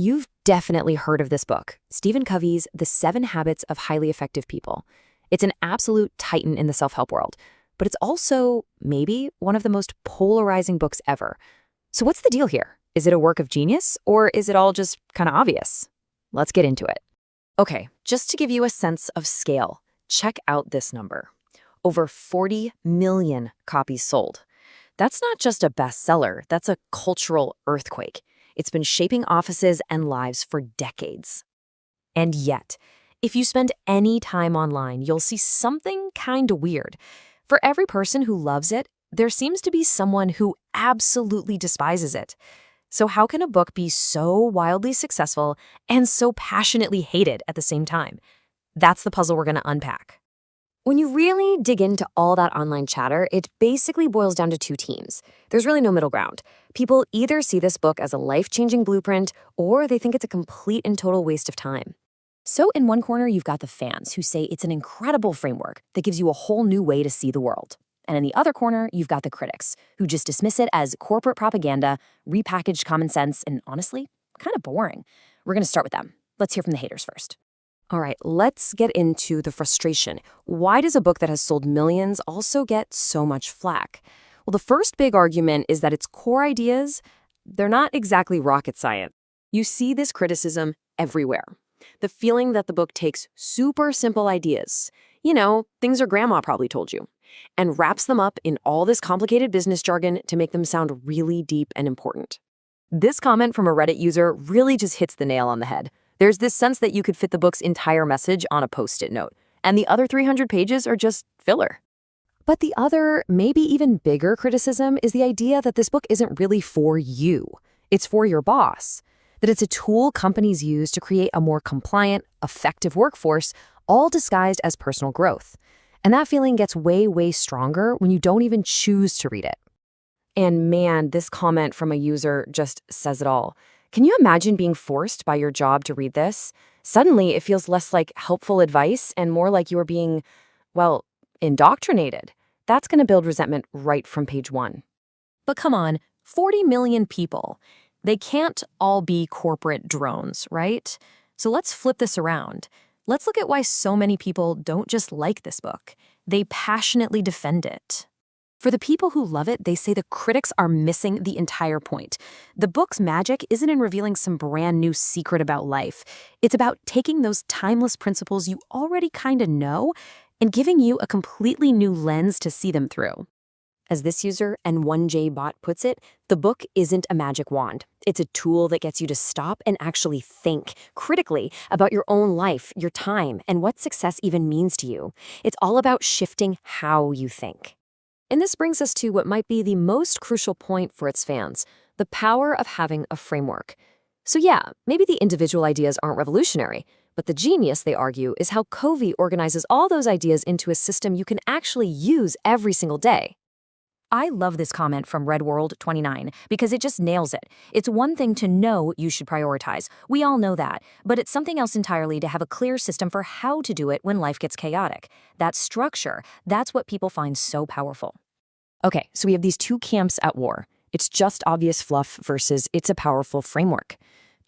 You've definitely heard of this book, Stephen Covey's The 7 Habits of Highly Effective People. It's an absolute titan in the self-help world, but it's also, maybe, one of the most polarizing books ever. So what's the deal here? Is it a work of genius, or is it all just kind of obvious? Let's get into it. Okay, just to give you a sense of scale, check out this number. Over 40 million copies sold. That's not just a bestseller, that's a cultural earthquake. It's been shaping offices and lives for decades. And yet, if you spend any time online, you'll see something kinda weird. For every person who loves it, there seems to be someone who absolutely despises it. So how can a book be so wildly successful and so passionately hated at the same time? That's the puzzle we're gonna unpack. When you really dig into all that online chatter, it basically boils down to two teams. There's really no middle ground. People either see this book as a life-changing blueprint, or they think it's a complete and total waste of time. So in one corner, you've got the fans who say it's an incredible framework that gives you a whole new way to see the world. And in the other corner, you've got the critics who just dismiss it as corporate propaganda, repackaged common sense, and honestly, kind of boring. We're going to start with them. Let's hear from the haters first. All right, let's get into the frustration. Why does a book that has sold millions also get so much flack? Well, the first big argument is that its core ideas, they're not exactly rocket science. You see this criticism everywhere. The feeling that the book takes super simple ideas, things your grandma probably told you, and wraps them up in all this complicated business jargon to make them sound really deep and important. This comment from a Reddit user really just hits the nail on the head. There's this sense that you could fit the book's entire message on a Post-it note, and the other 300 pages are just filler. But the other, maybe even bigger criticism is the idea that this book isn't really for you. It's for your boss. That it's a tool companies use to create a more compliant, effective workforce, all disguised as personal growth. And that feeling gets way, way stronger when you don't even choose to read it. And man, this comment from a user just says it all. Can you imagine being forced by your job to read this? Suddenly, it feels less like helpful advice and more like you are being, indoctrinated. That's going to build resentment right from page 1. But come on, 40 million people. They can't all be corporate drones, right? So let's flip this around. Let's look at why so many people don't just like this book. They passionately defend it. For the people who love it, they say the critics are missing the entire point. The book's magic isn't in revealing some brand new secret about life. It's about taking those timeless principles you already kind of know and giving you a completely new lens to see them through. As this user, N1JBot, puts it, the book isn't a magic wand. It's a tool that gets you to stop and actually think critically about your own life, your time, and what success even means to you. It's all about shifting how you think. And this brings us to what might be the most crucial point for its fans, the power of having a framework. So yeah, maybe the individual ideas aren't revolutionary, but the genius, they argue, is how Covey organizes all those ideas into a system you can actually use every single day. I love this comment from RedWorld29 because it just nails it. It's one thing to know you should prioritize. We all know that. But it's something else entirely to have a clear system for how to do it when life gets chaotic. That structure, that's what people find so powerful. Okay, so we have these two camps at war. It's just obvious fluff versus it's a powerful framework.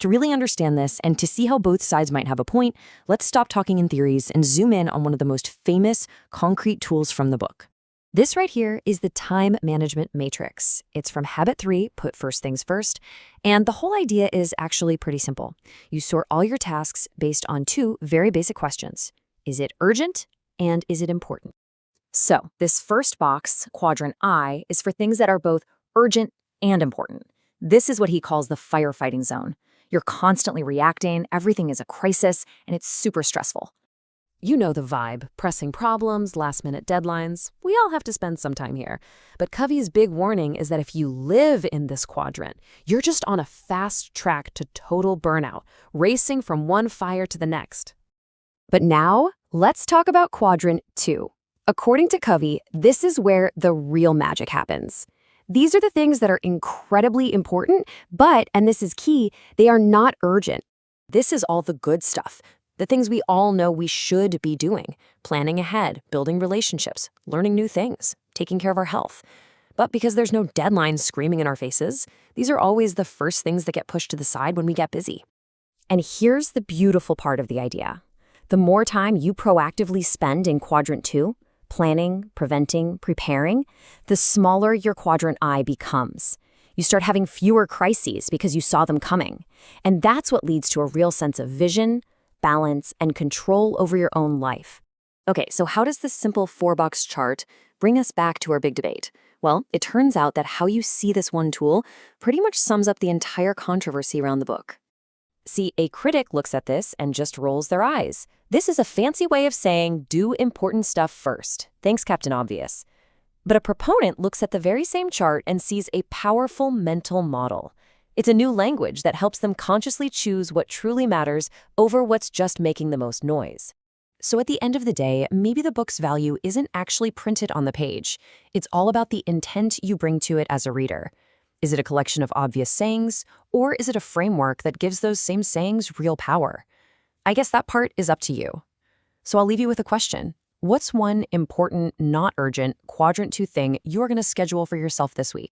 To really understand this and to see how both sides might have a point, let's stop talking in theories and zoom in on one of the most famous, concrete tools from the book. This right here is the time management matrix. It's from Habit 3, Put First Things First, and the whole idea is actually pretty simple. You sort all your tasks based on two very basic questions. Is it urgent and is it important? So this first box, quadrant I, is for things that are both urgent and important. This is what he calls the firefighting zone. You're constantly reacting, everything is a crisis, and it's super stressful. You know the vibe, pressing problems, last-minute deadlines. We all have to spend some time here. But Covey's big warning is that if you live in this quadrant, you're just on a fast track to total burnout, racing from one fire to the next. But now, let's talk about quadrant 2. According to Covey, this is where the real magic happens. These are the things that are incredibly important, but, and this is key, they are not urgent. This is all the good stuff. The things we all know we should be doing, planning ahead, building relationships, learning new things, taking care of our health. But because there's no deadline screaming in our faces, these are always the first things that get pushed to the side when we get busy. And here's the beautiful part of the idea. The more time you proactively spend in quadrant 2, planning, preventing, preparing, the smaller your quadrant I becomes. You start having fewer crises because you saw them coming. And that's what leads to a real sense of vision, balance, and control over your own life. Okay, so how does this simple 4-box chart bring us back to our big debate? Well, it turns out that how you see this one tool pretty much sums up the entire controversy around the book. See, a critic looks at this and just rolls their eyes. This is a fancy way of saying, do important stuff first. Thanks, Captain Obvious. But a proponent looks at the very same chart and sees a powerful mental model. It's a new language that helps them consciously choose what truly matters over what's just making the most noise. So at the end of the day, maybe the book's value isn't actually printed on the page. It's all about the intent you bring to it as a reader. Is it a collection of obvious sayings, or is it a framework that gives those same sayings real power? I guess that part is up to you. So I'll leave you with a question. What's one important, not urgent, quadrant 2 thing you're going to schedule for yourself this week?